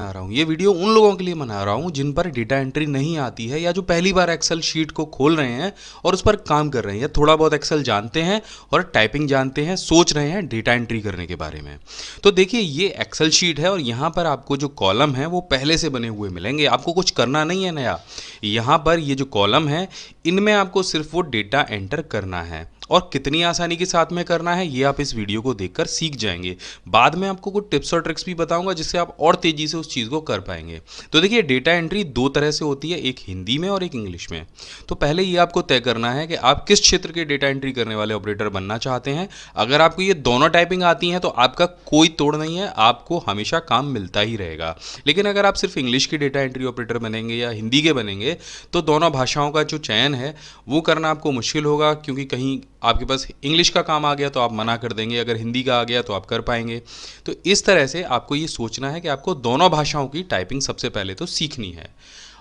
बना रहा हूँ। ये वीडियो उन लोगों के लिए बना रहा हूँ जिन पर डेटा एंट्री नहीं आती है या जो पहली बार एक्सेल शीट को खोल रहे हैं और उस पर काम कर रहे हैं या थोड़ा बहुत एक्सेल जानते हैं और टाइपिंग जानते हैं, सोच रहे हैं डेटा एंट्री करने के बारे में। तो देखिए ये एक्सेल शीट है और यहाँ पर आपको जो कॉलम है वो पहले से बने हुए मिलेंगे, आपको कुछ करना नहीं है नया। यहाँ पर ये जो कॉलम है इनमें आपको सिर्फ वो डेटा एंटर करना है और कितनी आसानी के साथ में करना है ये आप इस वीडियो को देखकर सीख जाएंगे। बाद में आपको कुछ टिप्स और ट्रिक्स भी बताऊंगा जिससे आप और तेजी से उस चीज़ को कर पाएंगे। तो देखिए डेटा एंट्री दो तरह से होती है, एक हिंदी में और एक इंग्लिश में। तो पहले ये आपको तय करना है कि आप किस क्षेत्र के डेटा एंट्री करने वाले ऑपरेटर बनना चाहते हैं। अगर आपको ये दोनों टाइपिंग आती हैं तो आपका कोई तोड़ नहीं है, आपको हमेशा काम मिलता ही रहेगा। लेकिन अगर आप सिर्फ इंग्लिश के डेटा एंट्री ऑपरेटर बनेंगे या हिंदी के बनेंगे तो दोनों भाषाओं का जो चयन है वो करना आपको मुश्किल होगा, क्योंकि कहीं आपके पास इंग्लिश का काम आ गया तो आप मना कर देंगे, अगर हिंदी का आ गया तो आप कर पाएंगे। तो इस तरह से आपको ये सोचना है कि आपको दोनों भाषाओं की टाइपिंग सबसे पहले तो सीखनी है।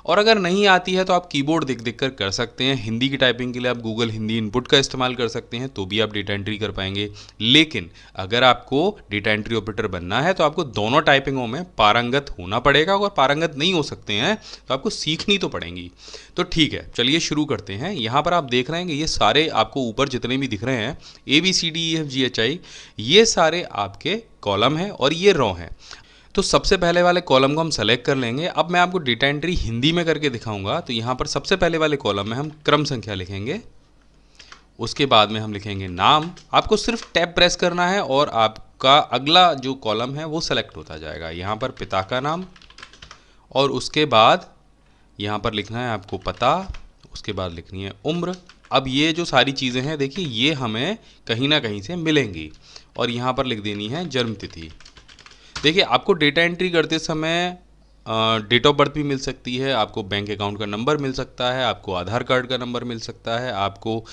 और अगर नहीं आती है तो आप कीबोर्ड देख देख कर कर सकते हैं। हिंदी की टाइपिंग के लिए आप गूगल हिंदी इनपुट का इस्तेमाल कर सकते हैं, तो भी आप डेटा एंट्री कर पाएंगे। लेकिन अगर आपको डेटा एंट्री ऑपरेटर बनना है तो आपको दोनों टाइपिंगों में पारंगत होना पड़ेगा। अगर पारंगत नहीं हो सकते हैं तो आपको सीखनी तो पड़ेंगी। तो ठीक है, चलिए शुरू करते हैं। यहाँ पर आप देख रहे हैं कि ये सारे आपको ऊपर जितने भी दिख रहे हैं ABCDEFGHI, ये सारे आपके कॉलम हैं और ये रो हैं। तो सबसे पहले वाले कॉलम को हम सेलेक्ट कर लेंगे। अब मैं आपको डेटा एंट्री हिंदी में करके दिखाऊंगा। तो यहाँ पर सबसे पहले वाले कॉलम में हम क्रम संख्या लिखेंगे, उसके बाद में हम लिखेंगे नाम। आपको सिर्फ टैब प्रेस करना है और आपका अगला जो कॉलम है वो सेलेक्ट होता जाएगा। यहाँ पर पिता का नाम और उसके बाद यहाँ पर लिखना है आपको पता, उसके बाद लिखनी है उम्र। अब ये जो सारी चीज़ें हैं देखिए ये हमें कहीं ना कहीं से मिलेंगी और यहाँ पर लिख देनी है जन्म तिथि। देखिए आपको डेटा एंट्री करते समय डेट ऑफ बर्थ भी मिल सकती है, आपको बैंक अकाउंट का नंबर मिल सकता है, आपको आधार कार्ड का नंबर मिल सकता है, आपको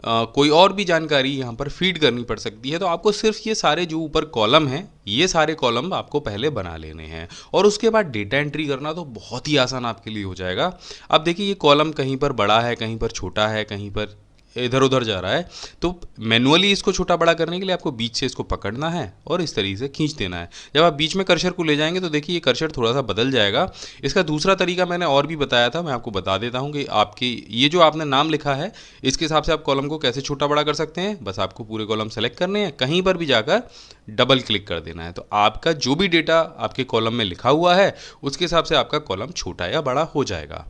कोई और भी जानकारी यहाँ पर फीड करनी पड़ सकती है। तो आपको सिर्फ ये सारे जो ऊपर कॉलम हैं ये सारे कॉलम आपको पहले बना लेने हैं और उसके बाद डेटा एंट्री करना तो बहुत ही आसान आपके लिए हो जाएगा। अब देखिए ये कॉलम कहीं पर बड़ा है, कहीं पर छोटा है, कहीं पर इधर उधर जा रहा है। तो मैनुअली इसको छोटा बड़ा करने के लिए आपको बीच से इसको पकड़ना है और इस तरीके से खींच देना है। जब आप बीच में कर्सर को ले जाएंगे तो देखिए ये कर्सर थोड़ा सा बदल जाएगा। इसका दूसरा तरीका मैंने और भी बताया था, मैं आपको बता देता हूँ कि आपकी ये जो आपने नाम लिखा है इसके हिसाब से आप कॉलम को कैसे छोटा बड़ा कर सकते हैं। बस आपको पूरे कॉलम सेलेक्ट करने हैं, कहीं पर भी जाकर डबल क्लिक कर देना है, तो आपका जो भी डेटा आपके कॉलम में लिखा हुआ है उसके हिसाब से आपका कॉलम छोटा या बड़ा हो जाएगा।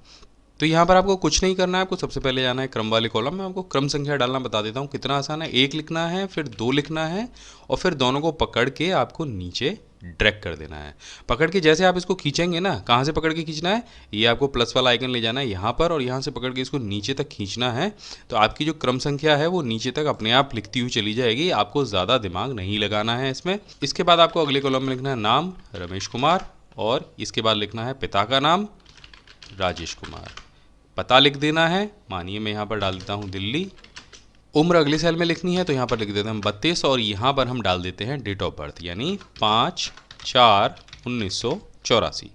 तो यहाँ पर आपको कुछ नहीं करना है, आपको सबसे पहले जाना है क्रम वाले कॉलम में। आपको क्रम संख्या डालना बता देता हूँ कितना आसान है। 1 लिखना है, फिर 2 लिखना है और फिर दोनों को पकड़ के आपको नीचे ड्रैग कर देना है। पकड़ के जैसे आप इसको खींचेंगे ना, कहाँ से पकड़ के खींचना है, ये आपको प्लस वाला आइकन ले जाना है यहाँ पर और यहाँ से पकड़ के इसको नीचे तक खींचना है। तो आपकी जो क्रम संख्या है वो नीचे तक अपने आप लिखती हुई चली जाएगी, आपको ज़्यादा दिमाग नहीं लगाना है इसमें। इसके बाद आपको अगले कॉलम में लिखना है नाम रमेश कुमार और इसके बाद लिखना है पिता का नाम राजेश कुमार। पता लिख देना है, मानिए मैं यहाँ पर डाल देता हूँ दिल्ली। उम्र अगले सेल में लिखनी है तो यहाँ पर लिख देते हैं 32 और यहाँ पर हम डाल देते हैं डेट ऑफ बर्थ यानी 5/4/1984।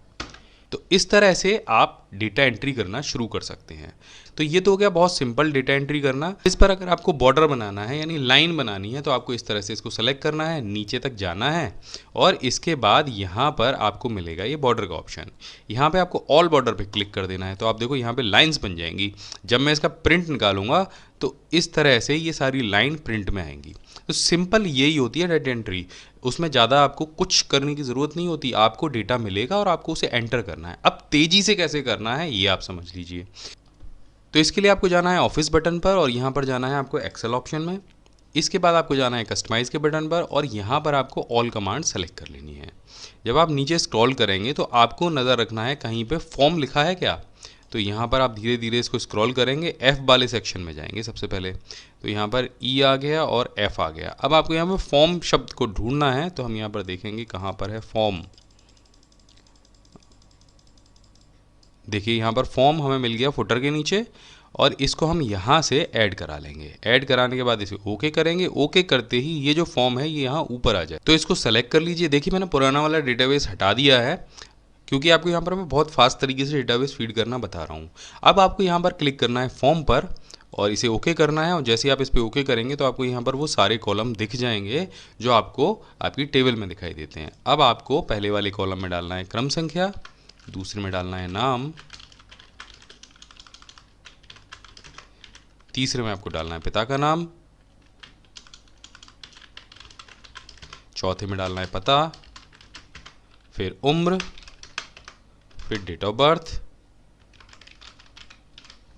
तो इस तरह से आप डेटा एंट्री करना शुरू कर सकते हैं। तो ये तो हो गया बहुत सिंपल डेटा एंट्री करना। इस पर अगर आपको बॉर्डर बनाना है यानी लाइन बनानी है तो आपको इस तरह से इसको सेलेक्ट करना है, नीचे तक जाना है और इसके बाद यहाँ पर आपको मिलेगा ये बॉर्डर का ऑप्शन। यहाँ पे आपको ऑल बॉर्डर पे क्लिक कर देना है तो आप देखो यहाँ पे लाइंस बन जाएंगी। जब मैं इसका प्रिंट निकालूंगा तो इस तरह से ये सारी लाइन प्रिंट में आएंगी। तो सिंपल यही होती है डेटा एंट्री, उसमें ज़्यादा आपको कुछ करने की ज़रूरत नहीं होती। आपको डेटा मिलेगा और आपको उसे एंटर करना है। अब तेज़ी से कैसे करना है ये आप समझ लीजिए। तो इसके लिए आपको जाना है ऑफिस बटन पर और यहाँ पर जाना है आपको एक्सेल ऑप्शन में। इसके बाद आपको जाना है कस्टमाइज़ के बटन पर और यहाँ पर आपको ऑल कमांड सेलेक्ट कर लेनी है। जब आप नीचे स्क्रॉल करेंगे तो आपको नज़र रखना है कहीं पे फॉर्म लिखा है क्या। तो यहाँ पर आप धीरे धीरे इसको स्क्रॉल करेंगे, F वाले सेक्शन में जाएंगे सबसे पहले। तो यहाँ पर E आ गया और F आ गया। अब आपको यहाँ पर फॉर्म शब्द को ढूंढना है तो हम यहाँ पर देखेंगे कहाँ पर है फॉर्म। देखिए यहाँ पर फॉर्म हमें मिल गया फुटर के नीचे और इसको हम यहाँ से ऐड करा लेंगे। ऐड कराने के बाद इसे ओके करेंगे। ओके करते ही ये जो फॉर्म है ये यहाँ ऊपर आ जाए तो इसको सेलेक्ट कर लीजिए। देखिए मैंने पुराना वाला डेटाबेस हटा दिया है क्योंकि आपको यहाँ पर मैं बहुत फास्ट तरीके से डेटाबेस फीड करना बता रहा हूँ। अब आपको यहाँ पर क्लिक करना है फॉर्म पर और इसे ओके करना है। और जैसे आप इस पर ओके करेंगे तो आपको यहाँ पर वो सारे कॉलम दिख जाएंगे जो आपको आपकी टेबल में दिखाई देते हैं। अब आपको पहले वाले कॉलम में डालना है क्रम संख्या, दूसरे में डालना है नाम, तीसरे में आपको डालना है पिता का नाम, चौथे में डालना है पता, फिर उम्र, फिर डेट ऑफ बर्थ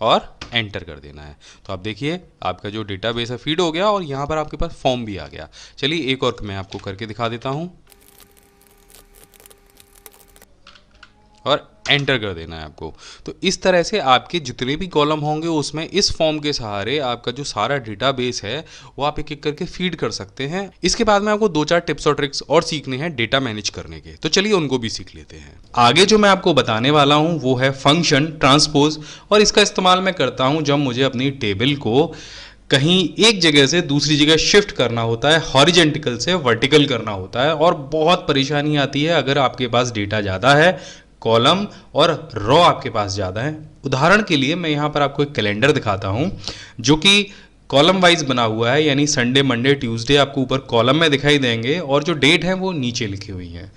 और एंटर कर देना है। तो आप देखिए आपका जो डेटाबेस है फीड हो गया और यहाँ पर आपके पास फॉर्म भी आ गया। चलिए एक और मैं आपको करके दिखा देता हूँ और एंटर कर देना है आपको। तो इस तरह से आपके जितने भी कॉलम होंगे उसमें इस फॉर्म के सहारे आपका जो सारा डेटाबेस है वो आप एक एक करके फीड कर सकते हैं। इसके बाद में आपको 2-4 टिप्स और ट्रिक्स और सीखने हैं डेटा मैनेज करने के, तो चलिए उनको भी सीख लेते हैं। आगे जो मैं आपको बताने वाला हूं वो है फंक्शन ट्रांसपोज, और इसका इस्तेमाल मैं करता हूं जब मुझे अपनी टेबल को कहीं एक जगह से दूसरी जगह शिफ्ट करना होता है, हॉरिजेंटल से वर्टिकल करना होता है, और बहुत परेशानी आती है अगर आपके पास डेटा ज़्यादा है, कॉलम और रो आपके पास ज़्यादा है। उदाहरण के लिए मैं यहाँ पर आपको एक कैलेंडर दिखाता हूँ जो कि कॉलम वाइज बना हुआ है, यानी संडे मंडे ट्यूसडे आपको ऊपर कॉलम में दिखाई देंगे और जो डेट है वो नीचे लिखी हुई है।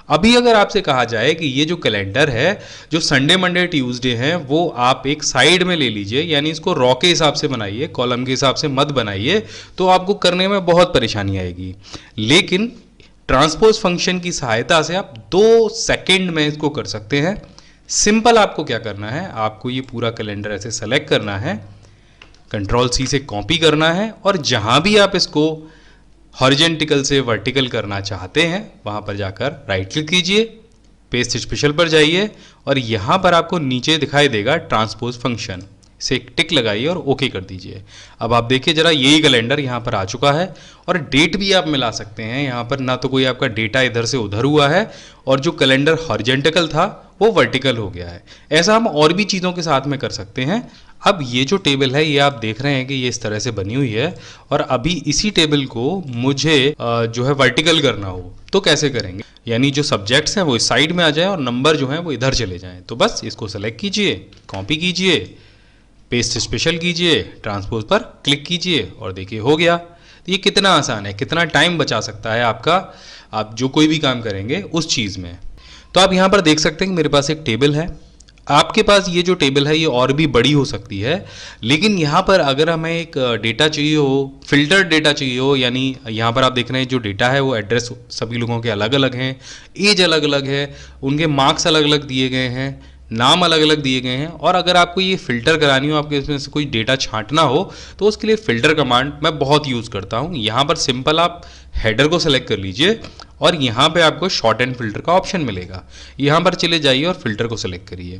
अभी अगर आपसे कहा जाए कि ये जो कैलेंडर है जो संडे मंडे ट्यूसडे है वो आप एक साइड में ले लीजिए, यानी इसको रॉ के हिसाब से बनाइए, कॉलम के हिसाब से मत बनाइए, तो आपको करने में बहुत परेशानी आएगी। लेकिन ट्रांसपोज फंक्शन की सहायता से आप 2 सेकंड में इसको कर सकते हैं। सिंपल आपको क्या करना है, आपको ये पूरा कैलेंडर ऐसे सेलेक्ट करना है, कंट्रोल सी से कॉपी करना है, और जहां भी आप इसको हॉरिजेंटल से वर्टिकल करना चाहते हैं वहां पर जाकर राइट क्लिक कीजिए, पेस्ट स्पेशल पर जाइए और यहां पर आपको नीचे दिखाई देगा ट्रांसपोज फंक्शन, से एक टिक लगाइए और ओके कर दीजिए। अब आप देखिए जरा यही कैलेंडर यहाँ पर आ चुका है और डेट भी आप मिला सकते हैं। यहाँ पर ना तो कोई आपका डेटा इधर से उधर हुआ है और जो कैलेंडर हॉरिजेंटल था वो वर्टिकल हो गया है। ऐसा हम और भी चीज़ों के साथ में कर सकते हैं। अब ये जो टेबल है ये आप देख रहे हैं कि ये इस तरह से बनी हुई है, और अभी इसी टेबल को मुझे जो है वर्टिकल करना हो तो कैसे करेंगे, यानी जो सब्जेक्ट्स हैं वो इस साइड में आ जाए और नंबर जो हैं वो इधर चले जाएं। तो बस इसको सेलेक्ट कीजिए, कॉपी कीजिए, पेस्ट स्पेशल कीजिए, ट्रांसपोज पर क्लिक कीजिए और देखिए हो गया। तो ये कितना आसान है, कितना टाइम बचा सकता है आपका, आप जो कोई भी काम करेंगे उस चीज़ में। तो आप यहाँ पर देख सकते हैं कि मेरे पास एक टेबल है, आपके पास ये जो टेबल है ये और भी बड़ी हो सकती है, लेकिन यहाँ पर अगर हमें एक डेटा चाहिए हो, फिल्टर्ड डेटा चाहिए हो, यानी यहाँ पर आप देख रहे हैं जो डेटा है वो एड्रेस सभी लोगों के अलग अलग हैं, एज अलग अलग है, उनके मार्क्स अलग अलग दिए गए हैं, नाम अलग अलग दिए गए हैं, और अगर आपको ये फ़िल्टर करानी हो, आपके इसमें से कोई डेटा छांटना हो तो उसके लिए फ़िल्टर कमांड मैं बहुत यूज़ करता हूँ। यहाँ पर सिंपल आप हेडर को सेलेक्ट कर लीजिए और यहाँ पे आपको शॉर्ट एंड फिल्टर का ऑप्शन मिलेगा, यहाँ पर चले जाइए और फिल्टर को सेलेक्ट करिए।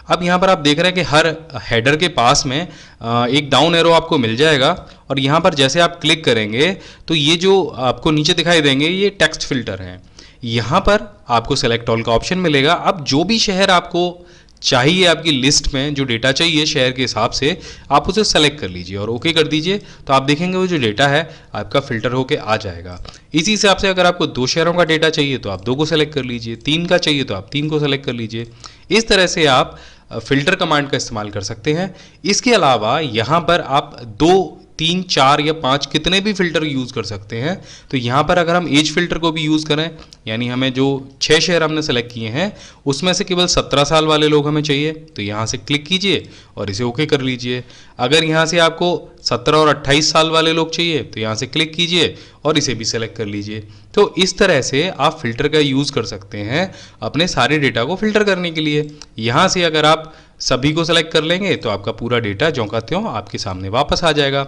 अब यहाँ पर आप देख रहे हैं कि हर हेडर के पास में एक डाउन एरो आपको मिल जाएगा, और यहाँ पर जैसे आप क्लिक करेंगे तो ये जो आपको नीचे दिखाई देंगे ये टेक्स्ट फिल्टर हैं। यहाँ पर आपको सेलेक्ट ऑल का ऑप्शन मिलेगा। अब जो भी शहर आपको चाहिए आपकी लिस्ट में, जो डेटा चाहिए शहर के हिसाब से, आप उसे सेलेक्ट कर लीजिए और ओके कर दीजिए। तो आप देखेंगे वो जो डेटा है आपका फिल्टर होके आ जाएगा। इसी हिसाब से अगर आपको 2 शहरों का डेटा चाहिए तो आप 2 को सेलेक्ट कर लीजिए, 3 का चाहिए तो आप 3 को सेलेक्ट कर लीजिए। इस तरह से आप फिल्टर कमांड का इस्तेमाल कर सकते हैं। इसके अलावा यहाँ पर आप 2, 3, 4 या 5 कितने भी फिल्टर यूज़ कर सकते हैं। तो यहाँ पर अगर हम एज फिल्टर को भी यूज़ करें, यानी हमें जो 6 शहर हमने सेलेक्ट किए हैं उसमें से केवल 17 साल वाले लोग हमें चाहिए, तो यहाँ से क्लिक कीजिए और इसे ओके कर लीजिए। अगर यहाँ से आपको 17 और 28 साल वाले लोग चाहिए तो यहाँ से क्लिक कीजिए और इसे भी सेलेक्ट कर लीजिए। तो इस तरह से आप फिल्टर का यूज़ कर सकते हैं अपने सारे डेटा को फिल्टर करने के लिए। यहाँ से अगर आप सभी को सेलेक्ट कर लेंगे तो आपका पूरा डेटा ज्यों का त्यों आपके सामने वापस आ जाएगा।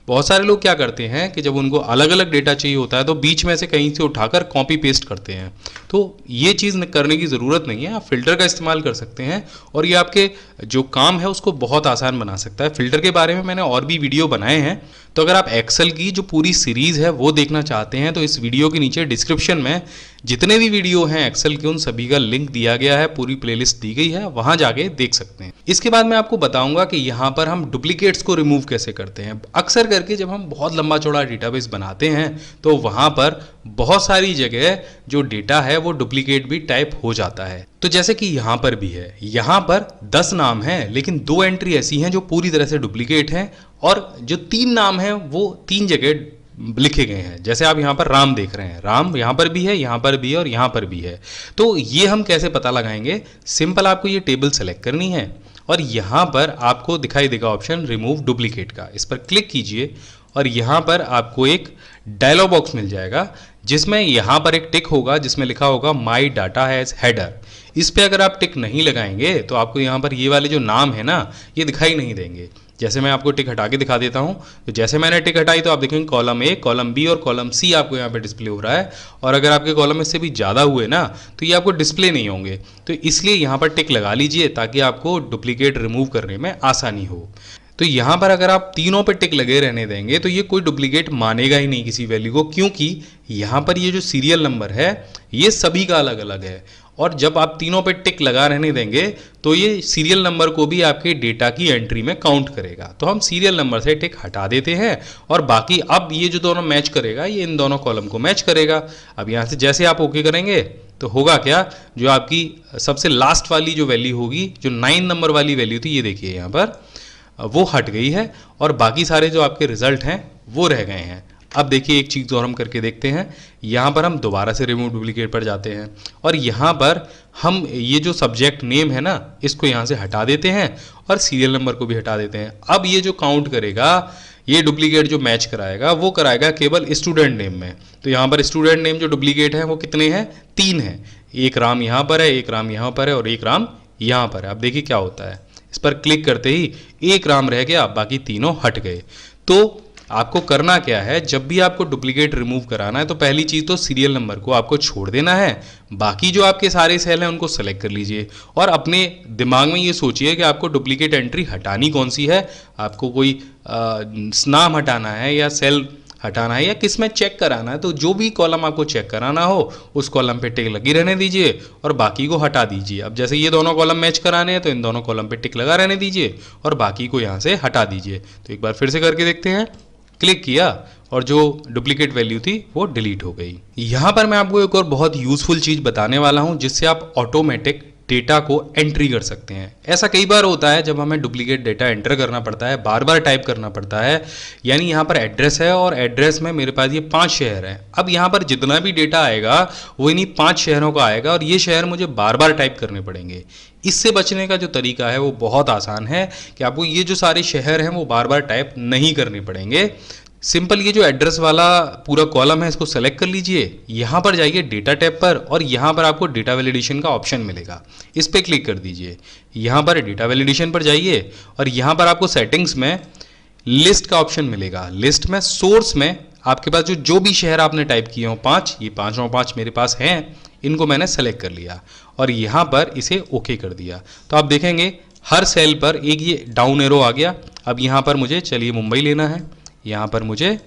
बहुत सारे लोग क्या करते हैं कि जब उनको अलग अलग डेटा चाहिए होता है तो बीच में से कहीं से उठाकर कॉपी पेस्ट करते हैं, तो ये चीज़ करने की ज़रूरत नहीं है। आप फिल्टर का इस्तेमाल कर सकते हैं और ये आपके जो काम है उसको बहुत आसान बना सकता है। फिल्टर के बारे में मैंने और भी वीडियो बनाए हैं, तो अगर आप एक्सेल की जो पूरी सीरीज़ है वो देखना चाहते हैं तो इस वीडियो के नीचे डिस्क्रिप्शन में जितने भी वीडियो हैं एक्सेल के उन सभी का लिंक दिया गया है, पूरी प्लेलिस्ट दी गई है, वहां जाके देख सकते हैं। इसके बाद मैं आपको बताऊंगा कि यहाँ पर हम डुप्लीकेट्स को रिमूव कैसे करते हैं। अक्सर करके जब हम बहुत लंबा चौड़ा डेटाबेस बनाते हैं तो वहां पर बहुत सारी जगह जो डेटा है वो डुप्लीकेट भी टाइप हो जाता है। तो जैसे कि यहाँ पर भी है, यहाँ पर 10 नाम हैं लेकिन 2 एंट्री ऐसी हैं जो पूरी तरह से डुप्लीकेट हैं और जो 3 नाम हैं वो 3 जगह लिखे गए हैं। जैसे आप यहाँ पर राम देख रहे हैं, राम यहाँ पर भी है, यहाँ पर भी है और यहाँ पर भी है। तो ये हम कैसे पता लगाएंगे? सिंपल, आपको ये टेबल सेलेक्ट करनी है और यहाँ पर आपको दिखाई देगा ऑप्शन रिमूव डुप्लीकेट का, इस पर क्लिक कीजिए और यहाँ पर आपको एक डायलॉग बॉक्स मिल जाएगा जिसमें यहाँ पर एक टिक होगा जिसमें लिखा होगा माई डाटा हैज़ हेडर। इस पर अगर आप टिक नहीं लगाएंगे तो आपको यहाँ पर ये वाले जो नाम है ना, ये दिखाई नहीं देंगे। जैसे मैं आपको टिक हटा के दिखा देता हूँ, तो जैसे मैंने टिक हटाई तो आप देखेंगे कॉलम ए, कॉलम बी और कॉलम सी आपको यहाँ पे डिस्प्ले हो रहा है। और अगर आपके कॉलम इससे भी ज़्यादा हुए ना तो ये आपको डिस्प्ले नहीं होंगे। तो इसलिए यहाँ पर टिक लगा लीजिए ताकि आपको डुप्लीकेट रिमूव करने में आसानी हो। तो यहाँ पर अगर आप तीनों पे टिक लगे रहने देंगे तो ये कोई डुप्लीकेट मानेगा ही नहीं किसी वैल्यू को, क्योंकि यहाँ पर ये जो सीरियल नंबर है ये सभी का अलग अलग है। और जब आप तीनों पे टिक लगा रहने देंगे तो ये सीरियल नंबर को भी आपके डेटा की एंट्री में काउंट करेगा। तो हम सीरियल नंबर से टिक हटा देते हैं और बाकी अब ये जो दोनों मैच करेगा ये इन दोनों कॉलम को मैच करेगा। अब यहाँ से जैसे आप ओके करेंगे तो होगा क्या, जो आपकी सबसे लास्ट वाली जो वैल्यू होगी, जो 9 नंबर वाली वैल्यू थी, ये देखिए यहाँ पर वो हट गई है और बाकी सारे जो आपके रिजल्ट हैं वो रह गए हैं। अब देखिए एक चीज़ और हम करके देखते हैं। यहाँ पर हम दोबारा से रिमूव डुप्लीकेट पर जाते हैं और यहाँ पर हम ये जो सब्जेक्ट नेम है ना, इसको यहाँ से हटा देते हैं और सीरियल नंबर को भी हटा देते हैं। अब ये जो काउंट करेगा, ये डुप्लीकेट जो मैच कराएगा वो कराएगा केवल स्टूडेंट नेम में। तो यहाँ पर स्टूडेंट नेम जो डुप्लीकेट है वो कितने हैं? 3 हैं। एक राम यहाँ पर है, एक राम यहाँ पर है और एक राम यहाँ पर है। अब देखिए क्या होता है, इस पर क्लिक करते ही एक राम रह गया, बाकी तीनों हट गए। तो आपको करना क्या है, जब भी आपको डुप्लीकेट रिमूव कराना है तो पहली चीज़ तो सीरियल नंबर को आपको छोड़ देना है, बाकी जो आपके सारे सेल हैं उनको सेलेक्ट कर लीजिए और अपने दिमाग में ये सोचिए कि आपको डुप्लीकेट एंट्री हटानी कौन सी है। आपको कोई नाम हटाना है या सेल हटाना है या किस में चेक कराना है। तो जो भी कॉलम आपको चेक कराना हो उस कॉलम पे टिक लगी रहने दीजिए और बाकी को हटा दीजिए। अब जैसे ये दोनों कॉलम मैच कराने हैं तो इन दोनों कॉलम पे टिक लगा रहने दीजिए और बाकी को यहाँ से हटा दीजिए। तो एक बार फिर से करके देखते हैं। क्लिक किया और जो डुप्लीकेट वैल्यू थी वो डिलीट हो गई। यहाँ पर मैं आपको एक और बहुत यूजफुल चीज़ बताने वाला हूँ जिससे आप ऑटोमेटिक डेटा को एंट्री कर सकते हैं। ऐसा कई बार होता है जब हमें डुप्लीकेट डेटा एंटर करना पड़ता है, बार बार टाइप करना पड़ता है। यानी यहाँ पर एड्रेस है और एड्रेस में मेरे पास ये 5 शहर हैं। अब यहाँ पर जितना भी डेटा आएगा वो इन्हीं 5 शहरों का आएगा और ये शहर मुझे बार बार टाइप करने पड़ेंगे। इससे बचने का जो तरीका है वो बहुत आसान है कि आपको ये जो सारे शहर हैं वो बार बार टाइप नहीं करने पड़ेंगे। सिंपल ये जो एड्रेस वाला पूरा कॉलम है इसको सेलेक्ट कर लीजिए, यहाँ पर जाइए डेटा टैब पर और यहाँ पर आपको डेटा वैलिडेशन का ऑप्शन मिलेगा, इस पर क्लिक कर दीजिए। यहाँ पर डेटा वैलिडेशन पर जाइए और यहाँ पर आपको सेटिंग्स में लिस्ट का ऑप्शन मिलेगा। लिस्ट में सोर्स में आपके पास जो भी शहर आपने टाइप किए हों 5, ये 5 मेरे पास हैं, इनको मैंने सेलेक्ट कर लिया और यहाँ पर इसे ओके कर दिया। तो आप देखेंगे हर सेल पर एक ये डाउन एरो आ गया। अब यहाँ पर मुझे चलिए मुंबई लेना है, यहाँ पर मुझे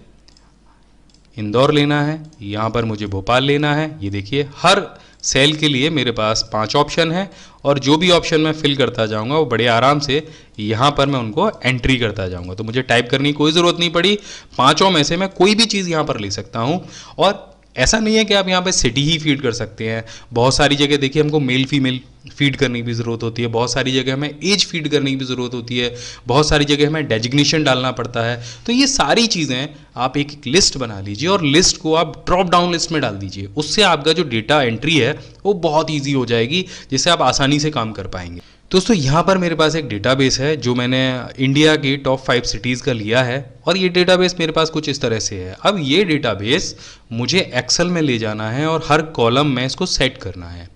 इंदौर लेना है, यहाँ पर मुझे भोपाल लेना है। ये देखिए हर सेल के लिए मेरे पास 5 ऑप्शन है और जो भी ऑप्शन मैं फिल करता जाऊँगा वो बड़े आराम से यहाँ पर मैं उनको एंट्री करता जाऊँगा। तो मुझे टाइप करने की कोई ज़रूरत नहीं पड़ी। 5 में से मैं कोई भी चीज़ यहाँ पर ले सकता हूँ। और ऐसा नहीं है कि आप यहाँ पे सिटी ही फीड कर सकते हैं। बहुत सारी जगह देखिए हमको मेल फीमेल फीड करने की भी ज़रूरत होती है, बहुत सारी जगह हमें एज फीड करने की भी ज़रूरत होती है, बहुत सारी जगह हमें डेजिग्नेशन डालना पड़ता है। तो ये सारी चीज़ें आप एक लिस्ट बना लीजिए और लिस्ट को आप ड्रॉप डाउन लिस्ट में डाल दीजिए। उससे आपका जो डेटा एंट्री है वो बहुत ईजी हो जाएगी, जिससे आप आसानी से काम कर पाएंगे। दोस्तों यहाँ पर मेरे पास एक डेटाबेस है जो मैंने इंडिया की टॉप 5 सिटीज़ का लिया है और ये डेटाबेस मेरे पास कुछ इस तरह से है। अब ये डेटाबेस मुझे एक्सेल में ले जाना है और हर कॉलम में इसको सेट करना है।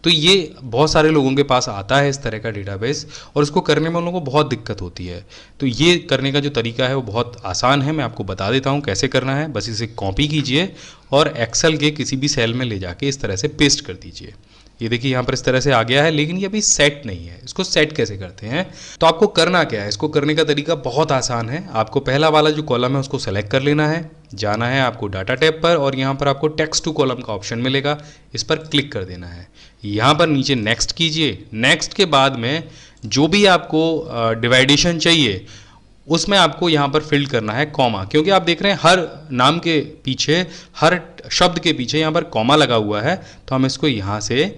तो ये बहुत सारे लोगों के पास आता है इस तरह का डेटाबेस और इसको करने में उन लोगों को बहुत दिक्कत होती है। तो ये करने का जो तरीका है वो बहुत आसान है, मैं आपको बता देता हूँ कैसे करना है। बस इसे कॉपी कीजिए और एक्सेल के किसी भी सेल में ले जाके इस तरह से पेस्ट कर दीजिए। ये देखिए यहाँ पर इस तरह से आ गया है, लेकिन ये अभी सेट नहीं है। इसको सेट कैसे करते हैं, तो आपको करना क्या है, इसको करने का तरीका बहुत आसान है। आपको पहला वाला जो कॉलम है उसको सेलेक्ट कर लेना है, जाना है आपको डाटा टैब पर और यहाँ पर आपको टेक्स्ट टू कॉलम का ऑप्शन मिलेगा, इस पर क्लिक कर देना है। यहाँ पर नीचे नेक्स्ट कीजिए। नेक्स्ट के बाद में जो भी आपको डिवाइडेशन चाहिए उसमें आपको यहाँ पर फिल करना है कॉमा, क्योंकि आप देख रहे हैं हर नाम के पीछे, हर शब्द के पीछे यहाँ पर कॉमा लगा हुआ है। तो हम इसको यहाँ से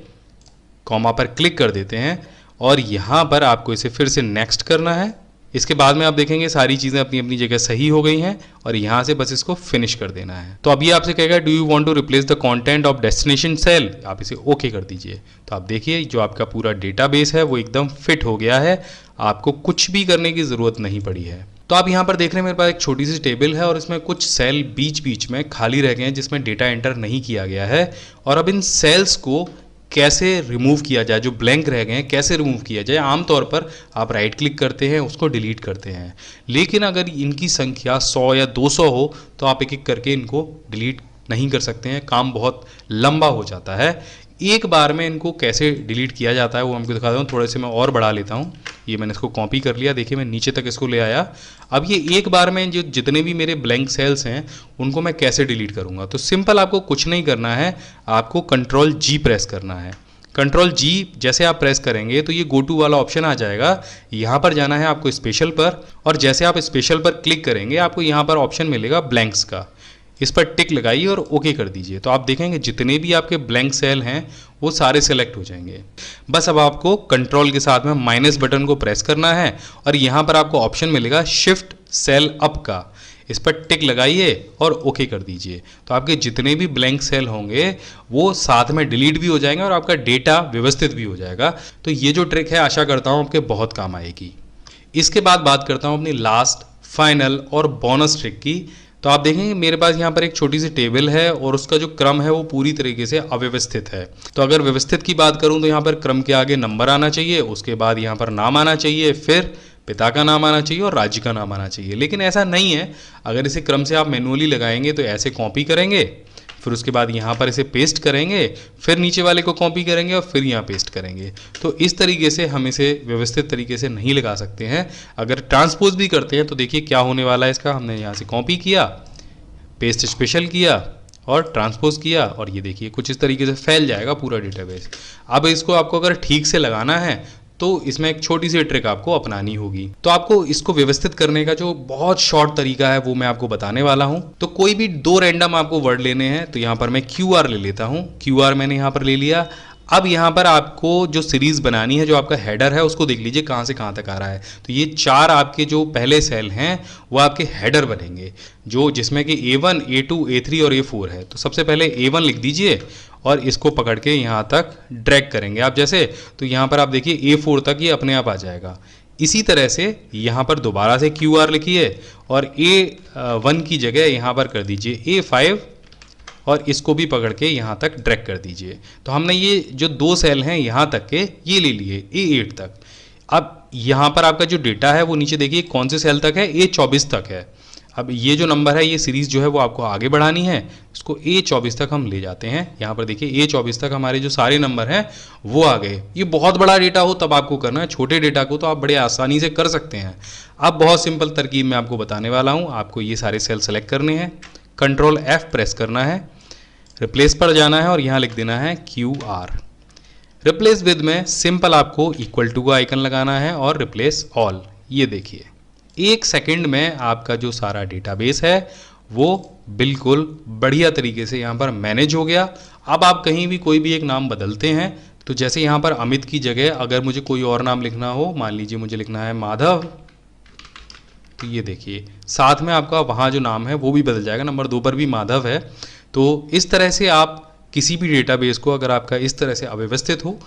कॉमा पर क्लिक कर देते हैं और यहाँ पर आपको इसे फिर से नेक्स्ट करना है। इसके बाद में आप देखेंगे सारी चीज़ें अपनी अपनी जगह सही हो गई हैं और यहाँ से बस इसको फिनिश कर देना है। तो अभी आपसे कहेगा do you want to replace the content of destination cell, आप इसे ओके कर दीजिए। तो आप देखिए जो आपका पूरा डेटाबेस है वो एकदम फिट हो गया है, आपको कुछ भी करने की ज़रूरत नहीं पड़ी है। तो आप यहाँ पर देख रहे हैं मेरे पास एक छोटी सी टेबल है और इसमें कुछ सेल बीच बीच में खाली रह गए हैं जिसमें डेटा एंटर नहीं किया गया है। और अब इन सेल्स को कैसे रिमूव किया जाए, जो ब्लैंक रह गए हैं कैसे रिमूव किया जाए। आमतौर पर आप राइट क्लिक करते हैं, उसको डिलीट करते हैं, लेकिन अगर इनकी संख्या 100 या 200 हो तो आप एक एक करके इनको डिलीट नहीं कर सकते हैं, काम बहुत लंबा हो जाता है। एक बार में इनको कैसे डिलीट किया जाता है वो हमको दिखाता हूँ। थोड़े से मैं और बढ़ा लेता हूँ, ये मैंने इसको कॉपी कर लिया, देखिए मैं नीचे तक इसको ले आया। अब ये एक बार में जो जितने भी मेरे ब्लैंक सेल्स हैं उनको मैं कैसे डिलीट करूँगा। तो सिंपल आपको कुछ नहीं करना है, आपको कंट्रोल जी प्रेस करना है। कंट्रोल जी जैसे आप प्रेस करेंगे तो ये गो टू वाला ऑप्शन आ जाएगा, यहाँ पर जाना है आपको स्पेशल पर, और जैसे आप स्पेशल पर क्लिक करेंगे आपको यहाँ पर ऑप्शन मिलेगा ब्लैंक्स का, इस पर टिक लगाइए और ओके कर दीजिए। तो आप देखेंगे जितने भी आपके ब्लैंक सेल हैं वो सारे सेलेक्ट हो जाएंगे। बस अब आपको कंट्रोल के साथ में माइनस बटन को प्रेस करना है और यहाँ पर आपको ऑप्शन मिलेगा शिफ्ट सेल अप का, इस पर टिक लगाइए और ओके कर दीजिए। तो आपके जितने भी ब्लैंक सेल होंगे वो साथ में डिलीट भी हो जाएंगे और आपका डेटा व्यवस्थित भी हो जाएगा। तो ये जो ट्रिक है आशा करता हूँ आपके बहुत काम आएगी। इसके बाद बात करता हूँ अपनी लास्ट, फाइनल और बोनस ट्रिक की। तो आप देखेंगे मेरे पास यहाँ पर एक छोटी सी टेबल है और उसका जो क्रम है वो पूरी तरीके से अव्यवस्थित है। तो अगर व्यवस्थित की बात करूँ तो यहाँ पर क्रम के आगे नंबर आना चाहिए, उसके बाद यहाँ पर नाम आना चाहिए, फिर पिता का नाम आना चाहिए और राज्य का नाम आना चाहिए। लेकिन ऐसा नहीं है, अगर इसे क्रम से आप मैनुअली लगाएंगे तो ऐसे कॉपी करेंगे, फिर उसके बाद यहाँ पर इसे पेस्ट करेंगे, फिर नीचे वाले को कॉपी करेंगे और फिर यहाँ पेस्ट करेंगे। तो इस तरीके से हम इसे व्यवस्थित तरीके से नहीं लगा सकते हैं। अगर ट्रांसपोज भी करते हैं तो देखिए क्या होने वाला है इसका, हमने यहाँ से कॉपी किया, पेस्ट स्पेशल किया और ट्रांसपोज किया और ये देखिए कुछ इस तरीके से फैल जाएगा पूरा डेटाबेस। अब इसको आपको अगर ठीक से लगाना है तो इसमें एक छोटी सी ट्रिक आपको अपनानी होगी। तो आपको इसको व्यवस्थित करने का जो बहुत शॉर्ट तरीका है वो मैं आपको बताने वाला हूं। तो कोई भी 2 रैंडम आपको वर्ड लेने हैं, तो यहां पर मैं QR ले लेता हूं, QR मैंने यहां पर ले लिया। अब यहाँ पर आपको जो सीरीज बनानी है, जो आपका हेडर है उसको देख लीजिए कहाँ से कहाँ तक आ रहा है। तो ये 4 आपके जो पहले सेल हैं वो आपके हेडर बनेंगे, जो जिसमें कि A1, A2, A3 और A4 है। तो सबसे पहले A1 लिख दीजिए और इसको पकड़ के यहाँ तक ड्रैग करेंगे आप जैसे, तो यहाँ पर आप देखिए A4 तक ये अपने आप आ जाएगा। इसी तरह से यहाँ पर दोबारा से QR लिखिए और A1 की जगह यहाँ पर कर दीजिए A5 और इसको भी पकड़ के यहाँ तक ड्रैग कर दीजिए। तो हमने ये जो 2 सेल हैं यहाँ तक के ये ले लिए A8 तक। अब यहाँ पर आपका जो डेटा है वो नीचे देखिए कौन से सेल तक है, A24 तक है। अब ये जो नंबर है ये सीरीज़ जो है वो आपको आगे बढ़ानी है, इसको A24 तक हम ले जाते हैं। यहाँ पर देखिए A24 तक हमारे जो सारे नंबर हैं वो आ गए। ये बहुत बड़ा डेटा हो तब आपको करना है, छोटे डेटा को तो आप बड़े आसानी से कर सकते हैं। अब बहुत सिंपल तरकीब मैं आपको बताने वाला हूँ। आपको ये सारे सेल सेलेक्ट करने हैं, कंट्रोल F प्रेस करना है, रिप्लेस पर जाना है और यहाँ लिख देना है QR। रिप्लेस विद में सिंपल आपको इक्वल टू का आइकन लगाना है और रिप्लेस ऑल। ये देखिए 1 सेकंड में आपका जो सारा डेटाबेस है वो बिल्कुल बढ़िया तरीके से यहाँ पर मैनेज हो गया। अब आप कहीं भी कोई भी एक नाम बदलते हैं, तो जैसे यहाँ पर अमित की जगह अगर मुझे कोई और नाम लिखना हो, मान लीजिए मुझे लिखना है माधव, तो ये देखिए साथ में आपका वहाँ जो नाम है वो भी बदल जाएगा, नंबर 2 पर भी माधव है। तो इस तरह से आप किसी भी डेटाबेस को अगर आपका इस तरह से अव्यवस्थित हो